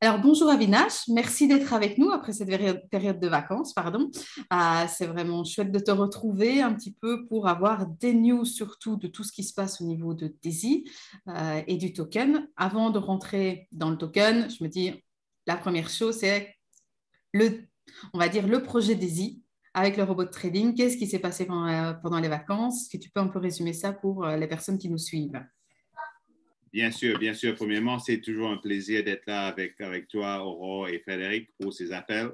Alors, bonjour Avinash, merci d'être avec nous après cette période de vacances, pardon. C'est vraiment chouette de te retrouver un petit peu pour avoir des news surtout de tout ce qui se passe au niveau de Daisy et du token. Avant de rentrer dans le token, je me dis, la première chose, c'est le, on va dire le projet Daisy avec le robot de trading. Qu'est-ce qui s'est passé pendant les vacances? Est-ce que tu peux un peu résumer ça pour les personnes qui nous suivent? Bien sûr, bien sûr. Premièrement, c'est toujours un plaisir d'être là avec toi, Aurore et Frédéric, pour ces appels.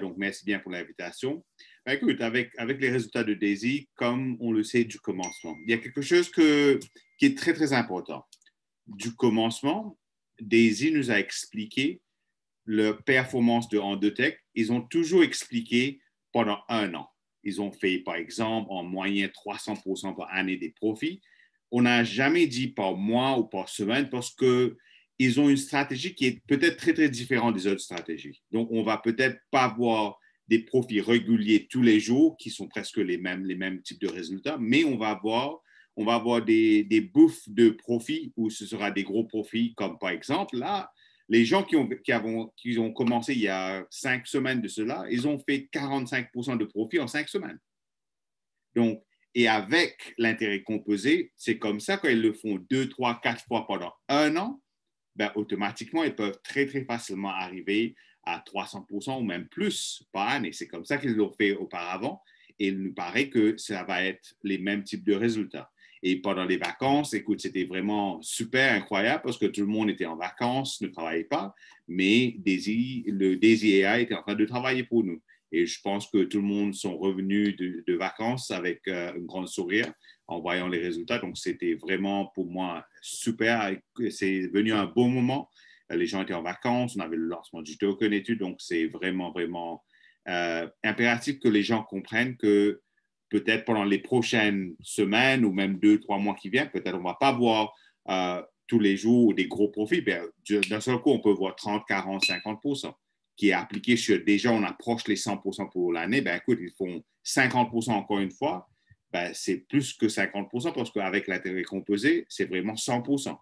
Donc, merci bien pour l'invitation. Ben, écoute, avec les résultats de Daisy, comme on le sait du commencement, il y a quelque chose qui est très, très important. Du commencement, Daisy nous a expliqué leur performance en deux tech. Ils ont toujours expliqué pendant un an. Ils ont fait, par exemple, en moyenne 300% par année des profits. On n'a jamais dit par mois ou par semaine parce qu'ils ont une stratégie qui est peut-être très, très différente des autres stratégies. Donc, on va peut-être pas avoir des profits réguliers tous les jours qui sont presque les mêmes types de résultats, mais on va avoir des bouffes de profits où ce sera des gros profits, comme par exemple, là, les gens qui ont commencé il y a 5 semaines de cela, ils ont fait 45% de profit en 5 semaines. Donc, et avec l'intérêt composé, c'est comme ça quand ils le font 2, 3, 4 fois pendant un an, ben, automatiquement, ils peuvent très, très facilement arriver à 300% ou même plus par année. C'est comme ça qu'ils l'ont fait auparavant. Et il nous paraît que ça va être les mêmes types de résultats. Et pendant les vacances, écoute, c'était vraiment super incroyable parce que tout le monde était en vacances, ne travaillait pas, mais le Daisy AI était en train de travailler pour nous. Et je pense que tout le monde sont revenus de vacances avec un grand sourire en voyant les résultats. Donc, c'était vraiment pour moi super. C'est venu un bon moment. Les gens étaient en vacances, on avait le lancement du token et tout. Donc, c'est vraiment, vraiment impératif que les gens comprennent que peut-être pendant les prochaines semaines ou même 2, 3 mois qui viennent, peut-être on ne va pas voir tous les jours des gros profits. D'un seul coup, on peut voir 30, 40, 50% qui est appliqué sur déjà, on approche les 100% pour l'année. Ben, écoute, ils font 50% encore une fois. Ben, c'est plus que 50% parce qu'avec l'intérêt composé, c'est vraiment 100%.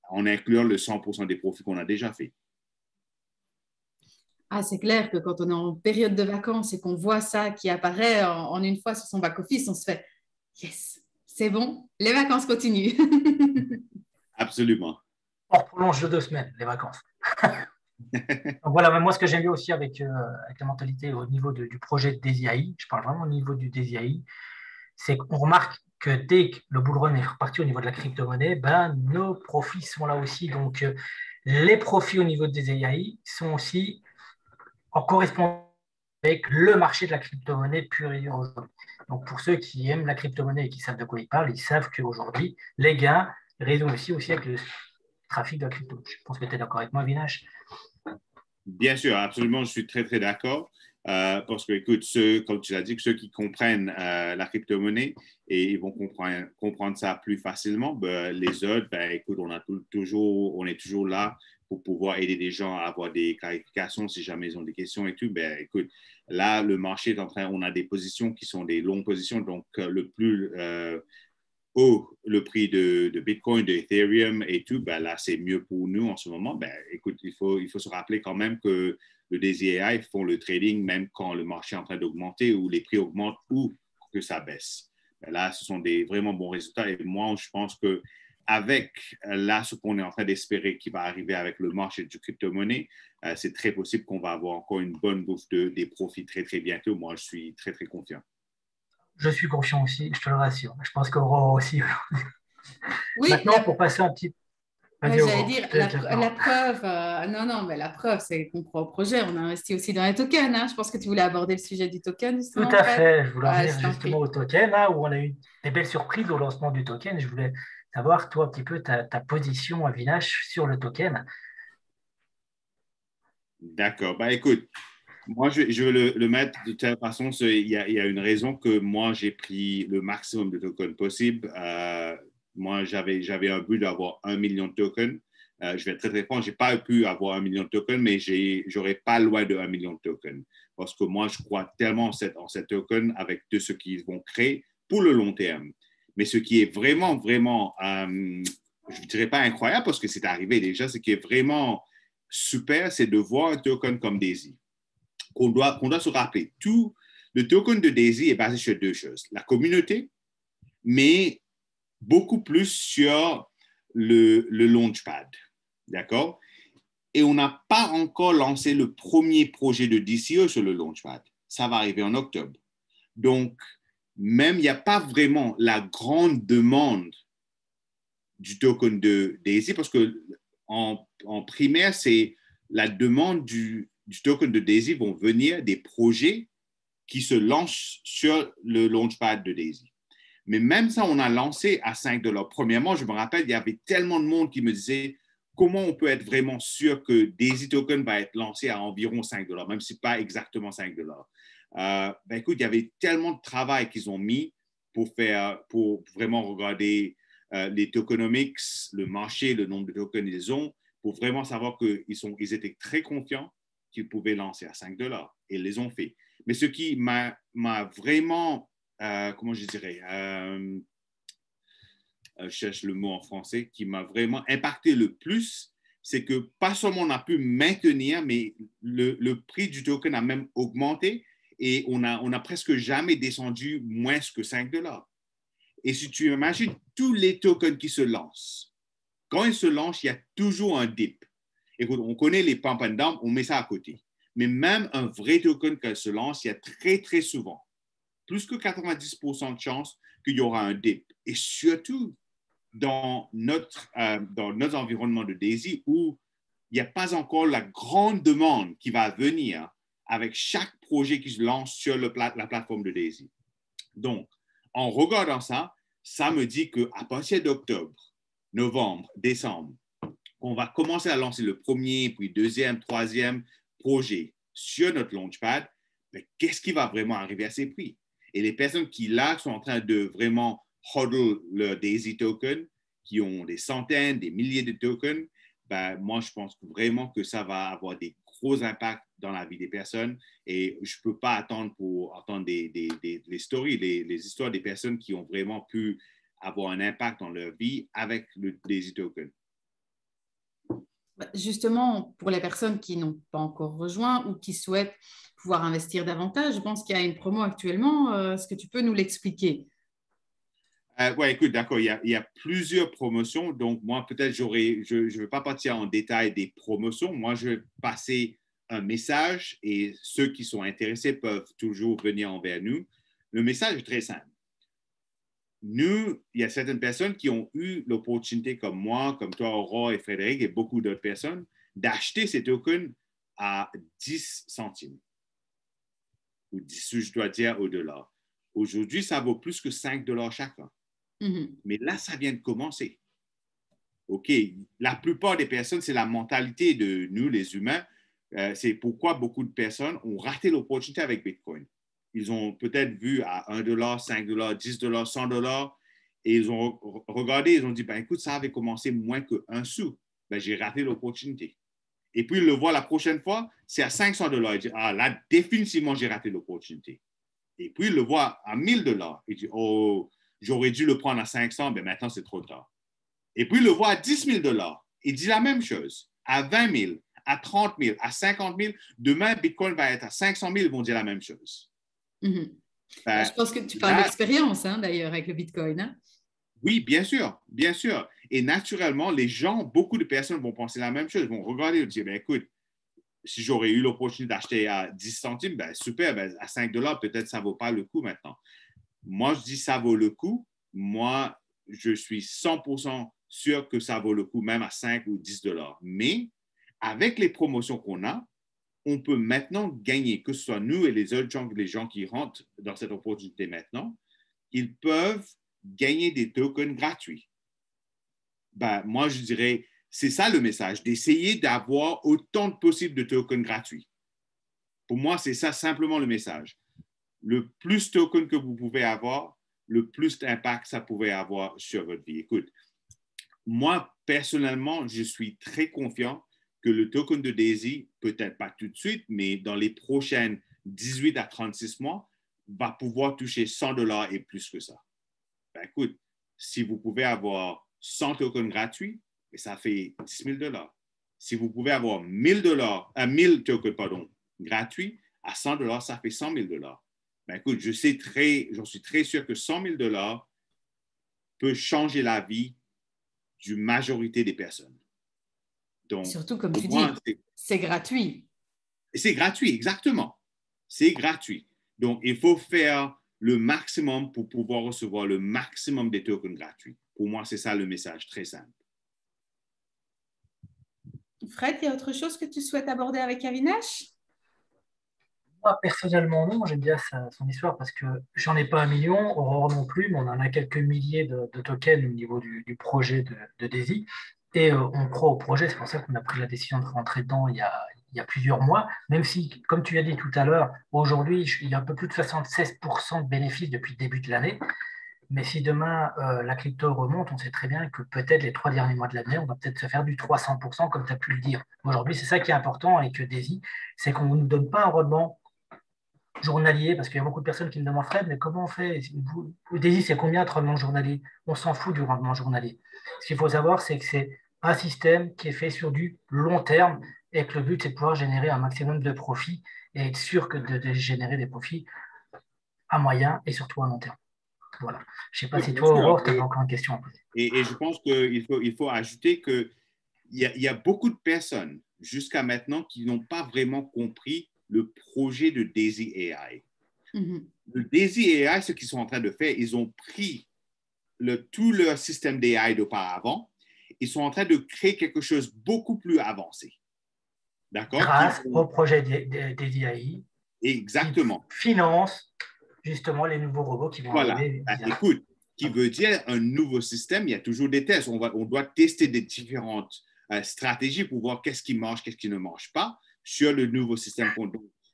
En incluant le 100% des profits qu'on a déjà fait. Ah, c'est clair que quand on est en période de vacances et qu'on voit ça qui apparaît en une fois sur son back-office, on se fait yes, c'est bon, les vacances continuent. Absolument. On prolonge de 2 semaines, les vacances. Donc voilà, mais moi, ce que j'aime bien aussi avec la mentalité au niveau du projet de DZI, je parle vraiment au niveau du DZI, c'est qu'on remarque que dès que le bull run est reparti au niveau de la crypto-monnaie, ben, nos profits sont là aussi. Donc, les profits au niveau de DZI sont aussi en correspondance avec le marché de la crypto-monnaie pure et dure aujourd'hui. Donc, pour ceux qui aiment la crypto-monnaie et qui savent de quoi ils parlent, ils savent qu'aujourd'hui, les gains résonnent aussi avec le trafic de la crypto. Je pense que tu es d'accord avec moi, Vinash. Bien sûr, absolument, je suis très, très d'accord. Parce que, écoute, comme tu l'as dit, ceux qui comprennent la crypto-monnaie et ils vont comprendre ça plus facilement, ben, les autres, ben, écoute, on est toujours là pour pouvoir aider les gens à avoir des clarifications si jamais ils ont des questions et tout. Ben, écoute, là, le marché est on a des positions qui sont des longues positions, donc le plus le prix de Bitcoin, de Ethereum et tout, ben là, c'est mieux pour nous en ce moment. Ben, écoute, il faut se rappeler quand même que le DZI font le trading même quand le marché est en train d'augmenter ou les prix augmentent ou que ça baisse. Ben là, ce sont des vraiment bons résultats. Et moi, je pense que avec là, ce qu'on est en train d'espérer qui va arriver avec le marché du crypto-monnaie, c'est très possible qu'on va avoir encore une bonne bouffe des profits très, très bientôt. Moi, je suis très, très confiant. Je suis confiant aussi, je te le rassure. Je pense qu'Aurore aussi. Oui, Maintenant, pour passer un petit. ouais, Vas-y, j'allais Aurore, dire je te laisse la la parole. preuve. Non, non, mais la preuve, c'est qu'on croit au projet. On a investi aussi dans les tokens. Hein. Je pense que tu voulais aborder le sujet du token, Tout justement, à Fred. fait. Je voulais Ouais, revenir je t'en justement au prie. token, là, où on a eu des belles surprises au lancement du token. Je voulais savoir, toi, un petit peu ta position à Vinash sur le token. D'accord. Ben, écoute, moi, je veux le mettre de telle façon, il y a une raison que moi, j'ai pris le maximum de tokens possible. Moi, j'avais un but d'avoir 1 million de tokens. Je vais être très, très franc, je n'ai pas pu avoir 1 million de tokens, mais j'aurais pas loin de 1 million de tokens. Parce que moi, je crois tellement en cette token avec tout ce qu'ils vont créer pour le long terme. Mais ce qui est vraiment, vraiment, je ne dirais pas incroyable parce que c'est arrivé déjà, ce qui est vraiment super, c'est de voir un token comme Daisy. Qu'on doit se rappeler. Le token de Daisy est basé sur deux choses. La communauté, mais beaucoup plus sur le Launchpad. D'accord? Et on n'a pas encore lancé le premier projet de DCE sur le Launchpad. Ça va arriver en octobre. Donc, même il n'y a pas vraiment la grande demande du token de Daisy parce que en primaire, c'est la demande du token de Daisy vont venir des projets qui se lancent sur le Launchpad de Daisy. Mais même ça, on a lancé à 5 $. Premièrement, je me rappelle, il y avait tellement de monde qui me disait comment on peut être vraiment sûr que Daisy Token va être lancé à environ 5 $, même si pas exactement 5 $. Écoute, il y avait tellement de travail qu'ils ont mis pour vraiment regarder les tokenomics, le marché, le nombre de tokens qu'ils ont, pour vraiment savoir qu'ils étaient très confiants qu'ils pouvaient lancer à 5 $. Et ils les ont fait. Mais ce qui m'a vraiment, comment je dirais, je cherche le mot en français, qui m'a vraiment impacté le plus, c'est que pas seulement on a pu maintenir, mais le prix du token a même augmenté et on a presque jamais descendu moins que 5 $. Et si tu imagines tous les tokens qui se lancent, quand ils se lancent, il y a toujours un dip. Écoute, on connaît les pump and dump, on met ça à côté. Mais même un vrai token quand il se lance, il y a très, très souvent, plus que 90% de chances qu'il y aura un dip. Et surtout, dans notre environnement de Daisy, où il n'y a pas encore la grande demande qui va venir avec chaque projet qui se lance sur la plateforme de Daisy. Donc, en regardant ça, ça me dit qu'à partir d'octobre, novembre, décembre, on va commencer à lancer le premier, puis deuxième, troisième projet sur notre Launchpad. Mais qu'est-ce qui va vraiment arriver à ces prix? Et les personnes qui, là, sont en train de vraiment hodl le Daisy token, qui ont des centaines, des milliers de tokens, moi, je pense vraiment que ça va avoir des gros impacts dans la vie des personnes. Et je ne peux pas attendre pour entendre les stories, les histoires des personnes qui ont vraiment pu avoir un impact dans leur vie avec le Daisy token. Justement, pour les personnes qui n'ont pas encore rejoint ou qui souhaitent pouvoir investir davantage, je pense qu'il y a une promo actuellement. Est-ce que tu peux nous l'expliquer? Oui, écoute, d'accord, il y a plusieurs promotions. Donc, moi, peut-être, je ne vais pas partir en détail des promotions. Moi, je vais passer un message et ceux qui sont intéressés peuvent toujours venir envers nous. Le message est très simple. Nous, il y a certaines personnes qui ont eu l'opportunité, comme moi, comme toi, Aurore et Frédéric, et beaucoup d'autres personnes, d'acheter ces tokens à 10 centimes. Ou 10, je dois dire, au dollar. Aujourd'hui, ça vaut plus que 5 $ chacun. Mais là, ça vient de commencer. OK, la plupart des personnes, c'est la mentalité de nous, les humains. C'est pourquoi beaucoup de personnes ont raté l'opportunité avec Bitcoin. Ils ont peut-être vu à 1 $, 5 $, 10 $, 100 $, et ils ont regardé, ils ont dit, écoute, ça avait commencé moins qu'un sou. J'ai raté l'opportunité. Et puis, ils le voient la prochaine fois, c'est à 500 $. Ils disent, là, définitivement, j'ai raté l'opportunité. Et puis, ils le voient à 1000 $. Ils disent, oh, j'aurais dû le prendre à 500, mais maintenant, c'est trop tard. Et puis, il le voit à 10 000 $. Il dit la même chose. À 20 000, à 30 000, à 50 000. Demain, Bitcoin va être à 500 000. Ils vont dire la même chose. Je pense que tu parles d'expérience, d'ailleurs, avec le Bitcoin. Hein? Oui, bien sûr, bien sûr. Et naturellement, les gens, beaucoup de personnes vont penser la même chose. Ils vont regarder et dire, écoute, si j'aurais eu l'opportunité d'acheter à 10 centimes, super, à 5 $, peut-être ça ne vaut pas le coup maintenant. Moi, je dis ça vaut le coup. Moi, je suis 100% sûr que ça vaut le coup, même à 5 ou 10 $. Mais avec les promotions qu'on a, on peut maintenant gagner, que ce soit nous et les autres gens, les gens qui rentrent dans cette opportunité maintenant, ils peuvent gagner des tokens gratuits. Moi, je dirais, c'est ça le message, d'essayer d'avoir autant que possible de tokens gratuits. Pour moi, c'est ça simplement le message. Le plus de tokens que vous pouvez avoir, le plus d'impact ça pouvait avoir sur votre vie. Écoute, moi, personnellement, je suis très confiant que le token de Daisy, peut-être pas tout de suite, mais dans les prochaines 18 à 36 mois, va pouvoir toucher 100 $ et plus que ça. Écoute, si vous pouvez avoir 100 tokens gratuits, ça fait 10 000 $. Si vous pouvez avoir 1000 tokens, pardon, gratuits, à 100 $, ça fait 100 000 $. Ben, écoute, j'en suis très sûr que 100 000 $ peut changer la vie d'une majorité des personnes. Donc, surtout, comme tu moi, dis, c'est gratuit. C'est gratuit, exactement. C'est gratuit. Donc, il faut faire le maximum pour pouvoir recevoir le maximum des tokens gratuits. Pour moi, c'est ça le message très simple. Fred, il y a autre chose que tu souhaites aborder avec Avinash? Moi, personnellement, non. J'aime bien son histoire parce que j'en ai pas 1 million, Aurore non plus, mais on en a quelques milliers de tokens au niveau du projet de Daisy. Et on croit au projet, c'est pour ça qu'on a pris la décision de rentrer dedans il y a plusieurs mois, même si, comme tu as dit tout à l'heure, aujourd'hui, il y a un peu plus de 76% de bénéfices depuis le début de l'année. Mais si demain la crypto remonte, on sait très bien que peut-être les 3 derniers mois de l'année, on va peut-être se faire du 300%, comme tu as pu le dire. Aujourd'hui, c'est ça qui est important avec Daisy, c'est qu'on ne nous donne pas un rendement journalier, parce qu'il y a beaucoup de personnes qui me demandent, Fred, mais comment on fait? Daisy, c'est combien de rendement journalier? On s'en fout du rendement journalier. Ce qu'il faut savoir, c'est que c'est un système qui est fait sur du long terme et que le but, c'est de pouvoir générer un maximum de profits et être sûr de générer des profits à moyen et surtout à long terme. Voilà. Je ne sais pas si toi, Aurore, tu avais encore une question à poser. Et je pense qu'il faut ajouter qu'il y a beaucoup de personnes jusqu'à maintenant qui n'ont pas vraiment compris le projet de Daisy AI. Le Daisy AI, ce qu'ils sont en train de faire, ils ont pris tout leur système d'AI d'auparavant, ils sont en train de créer quelque chose de beaucoup plus avancé. D'accord? Grâce au projet Daisy AI. Exactement. Qui finance justement les nouveaux robots qui vont arriver. Écoute, qui veut dire un nouveau système, il y a toujours des tests. On doit tester des différentes stratégies pour voir qu'est-ce qui marche, qu'est-ce qui ne marche pas sur le nouveau système.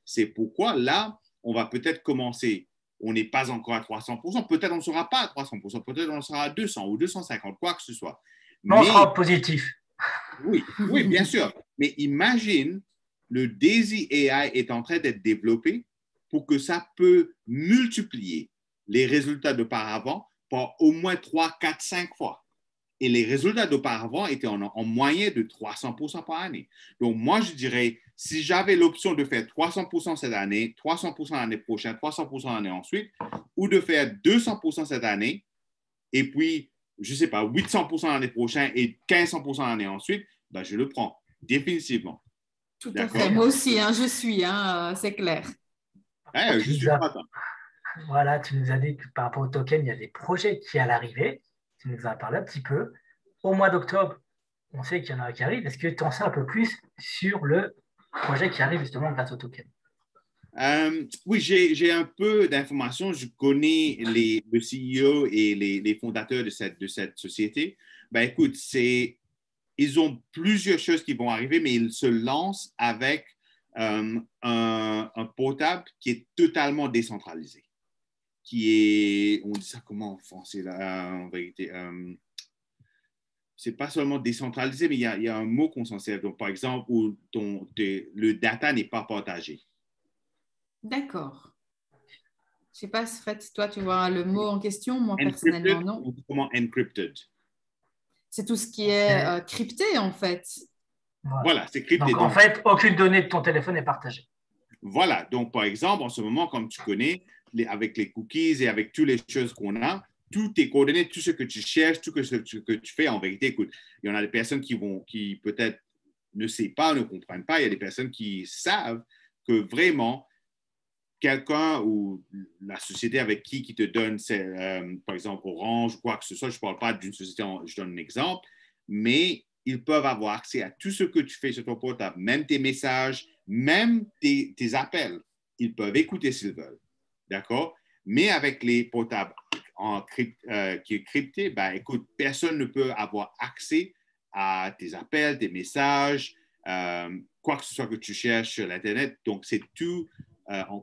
C'est pourquoi là, on va peut-être commencer. On n'est pas encore à 300%. Peut-être on ne sera pas à 300%. Peut-être on sera à 200 ou 250, quoi que ce soit. Mais on sera positif. Oui, bien sûr. Mais imagine, le Daisy AI est en train d'être développé pour que ça peut multiplier les résultats d'auparavant par au moins 3, 4, 5 fois. Et les résultats d'auparavant étaient en moyenne de 300% par année. Donc, moi, je dirais, si j'avais l'option de faire 300% cette année, 300% l'année prochaine, 300% l'année ensuite, ou de faire 200% cette année, et puis, je ne sais pas, 800% l'année prochaine et 1500% l'année ensuite, ben, je le prends, définitivement. Tout à fait. Moi aussi, je suis, c'est clair. Ouais, je suis content. Voilà, tu nous as dit que par rapport au token, il y a des projets qui à l'arrivée. Tu nous as parlé un petit peu. Au mois d'octobre, on sait qu'il y en a qui arrivent. Est-ce que tu en sais un peu plus sur le projet qui arrive justement grâce au token? Oui, j'ai un peu d'informations. Je connais le CEO et les fondateurs de cette société. Ben, écoute, ils ont plusieurs choses qui vont arriver, mais ils se lancent avec un portable qui est totalement décentralisé. On dit ça comment en français là, en vérité? C'est pas seulement décentralisé, mais il y a un mot qu'on s'en sert. Donc, par exemple, où le data n'est pas partagé. D'accord. Je ne sais pas, Fred, si toi, tu vois le mot en question. Moi, Encrypted, personnellement, non. Comment encrypted? C'est tout ce qui est crypté, en fait. Voilà, c'est crypté. Donc, en fait, aucune donnée de ton téléphone n'est partagée. Voilà. Donc, par exemple, en ce moment, comme tu connais, avec les cookies et avec toutes les choses qu'on a, toutes tes coordonnées, tout ce que tu cherches, tout ce que tu fais, en vérité, écoute, il y en a des personnes qui peut-être ne savent pas, ne comprennent pas. Il y a des personnes qui savent que vraiment, quelqu'un ou la société avec qui te donne, par exemple, Orange ou quoi que ce soit, je ne parle pas d'une société, je donne un exemple, mais ils peuvent avoir accès à tout ce que tu fais sur ton portable, même tes messages, même tes appels. Ils peuvent écouter s'ils veulent. D'accord? Mais avec les portables qui est crypté, ben, écoute, personne ne peut avoir accès à tes appels, tes messages, quoi que ce soit que tu cherches sur l'Internet. Donc, c'est tout,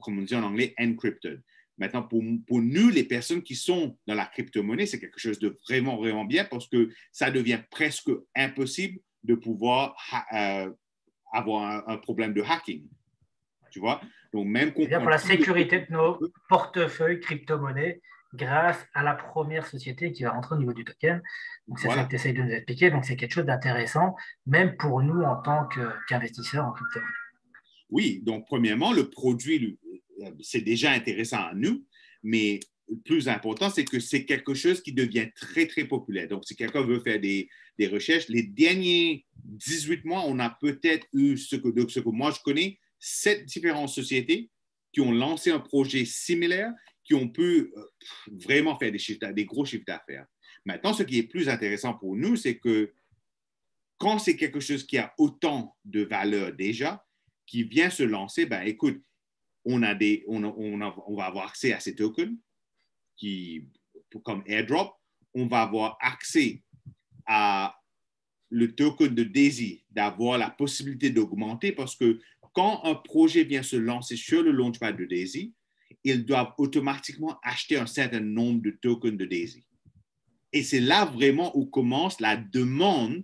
comme on dit en anglais, encrypted. Maintenant, pour nous, les personnes qui sont dans la crypto-monnaie, c'est quelque chose de vraiment, vraiment bien parce que ça devient presque impossible de pouvoir avoir un problème de hacking. Tu vois? Donc, même pour la sécurité de nos portefeuilles crypto-monnaies grâce à la première société qui va rentrer au niveau du token. Donc, c'est ça Voilà. que tu essayes de nous expliquer. Donc, c'est quelque chose d'intéressant, même pour nous en tant qu'investisseurs en crypto. Oui, donc premièrement, le produit, c'est déjà intéressant à nous, mais le plus important, c'est que c'est quelque chose qui devient très, très populaire. Donc, si quelqu'un veut faire des recherches, les derniers 18 mois, on a peut-être eu ce que moi je connais, 7 différentes sociétés qui ont lancé un projet similaire, qui ont pu vraiment faire des gros chiffres d'affaires. Maintenant, ce qui est plus intéressant pour nous, c'est que quand c'est quelque chose qui a autant de valeur déjà, qui vient se lancer, ben écoute, on va avoir accès à ces tokens comme airdrop, on va avoir accès à le token de Daisy, d'avoir la possibilité d'augmenter parce que quand un projet vient se lancer sur le launchpad de Daisy, ils doivent automatiquement acheter un certain nombre de tokens de Daisy. Et c'est là vraiment où commence la demande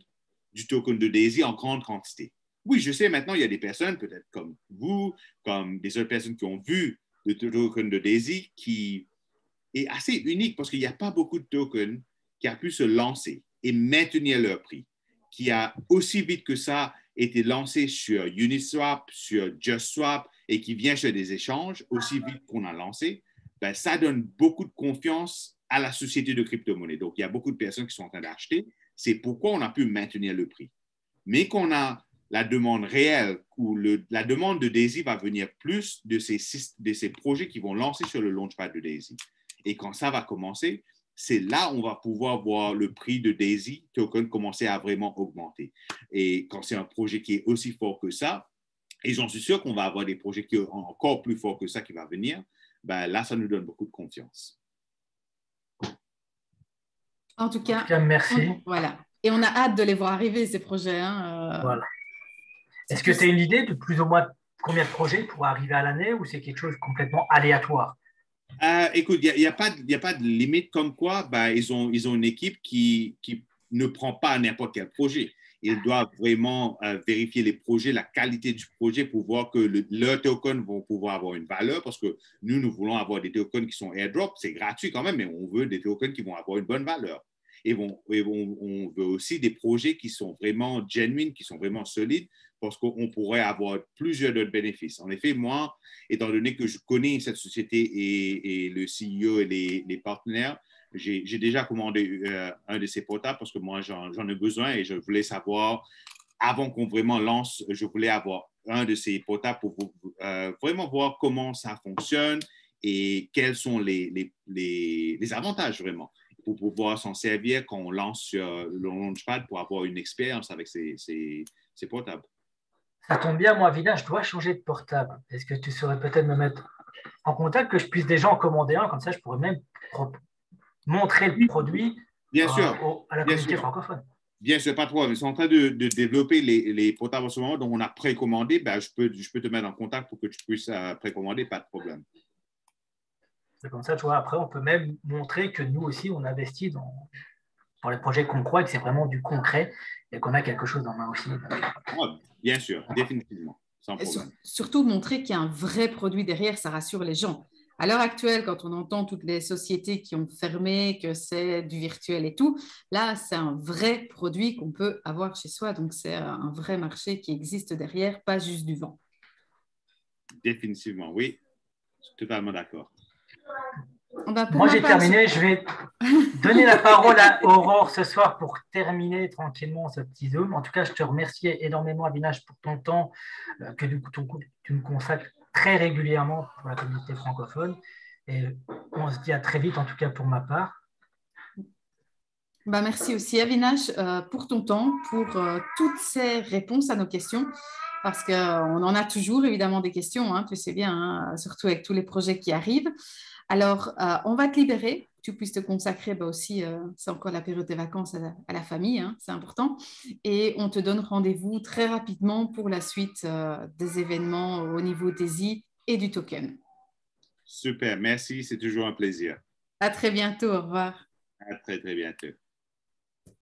du token de Daisy en grande quantité. Oui, je sais, maintenant, il y a des personnes, peut-être comme vous, comme des autres personnes qui ont vu le token de Daisy, qui est assez unique parce qu'il n'y a pas beaucoup de tokens qui a pu se lancer et maintenir leur prix, qui a aussi vite que ça été lancé sur Uniswap, sur JustSwap et qui vient sur des échanges aussi vite qu'on a lancé, ben, ça donne beaucoup de confiance à la société de crypto-monnaie. Donc, il y a beaucoup de personnes qui sont en train d'acheter. C'est pourquoi on a pu maintenir le prix. Mais qu'on a la demande réelle ou la demande de Daisy va venir plus de ces projets qui vont lancer sur le launchpad de Daisy. Et quand ça va commencer, c'est là où on va pouvoir voir le prix de Daisy token commencer à vraiment augmenter. Et quand c'est un projet qui est aussi fort que ça, et j'en suis sûr qu'on va avoir des projets qui sont encore plus forts que ça qui va venir, ben là, ça nous donne beaucoup de confiance. En tout cas, merci. Voilà. Et on a hâte de les voir arriver, ces projets. Voilà. Est-ce que tu as une idée de plus ou moins combien de projets pourraient arriver à l'année ou c'est quelque chose de complètement aléatoire? Écoute, il n'y a pas de limite comme quoi ils ont une équipe qui ne prend pas n'importe quel projet. Ils doivent vraiment vérifier les projets, la qualité du projet pour voir que leurs tokens vont pouvoir avoir une valeur parce que nous voulons avoir des tokens qui sont airdrop. C'est gratuit quand même, mais on veut des tokens qui vont avoir une bonne valeur. On veut aussi des projets qui sont vraiment genuine, qui sont vraiment solides parce qu'on pourrait avoir plusieurs autres bénéfices. En effet, moi, étant donné que je connais cette société et le CEO et les partenaires, j'ai déjà commandé un de ces portables parce que moi, j'en ai besoin et je voulais savoir, avant qu'on vraiment lance, je voulais avoir un de ces portables pour vraiment voir comment ça fonctionne et quels sont les avantages vraiment pour pouvoir s'en servir quand on lance sur le Launchpad pour avoir une expérience avec ces portables. Ça tombe bien, moi, Vida, je dois changer de portable. Est-ce que tu saurais peut-être me mettre en contact que je puisse déjà en commander un, comme ça je pourrais même montrer le produit bien sûr, à la communauté francophone. Bien sûr, pas de problème. Ils sont en train de développer les portables en ce moment, donc on a précommandé. Ben, je peux te mettre en contact pour que tu puisses précommander, pas de problème. C'est comme ça, tu vois, après, on peut même montrer que nous aussi, on investit dans les projets qu'on croit et que c'est vraiment du concret et qu'on a quelque chose en main aussi. Bien sûr, définitivement, sans problème. Surtout montrer qu'il y a un vrai produit derrière, ça rassure les gens. À l'heure actuelle, quand on entend toutes les sociétés qui ont fermé, que c'est du virtuel et tout, là, c'est un vrai produit qu'on peut avoir chez soi. Donc, c'est un vrai marché qui existe derrière, pas juste du vent. Définitivement, oui. Je suis totalement d'accord. Moi, j'ai terminé. Je vais donner la parole à Aurore ce soir pour terminer tranquillement ce petit Zoom. En tout cas, je te remercie énormément, Avinash, pour ton temps que du coup, tu me consacres très régulièrement pour la communauté francophone. Et on se dit à très vite, en tout cas pour ma part. Merci aussi, Avinash, pour ton temps, pour toutes ces réponses à nos questions, parce qu'on en a toujours évidemment des questions, hein, tu sais bien, hein, surtout avec tous les projets qui arrivent. Alors, on va te libérer, que tu puisses te consacrer aussi, c'est encore la période des vacances à la famille, hein, c'est important. Et on te donne rendez-vous très rapidement pour la suite des événements au niveau des I et du token. Super, merci, c'est toujours un plaisir. À très bientôt, au revoir. À très, très bientôt.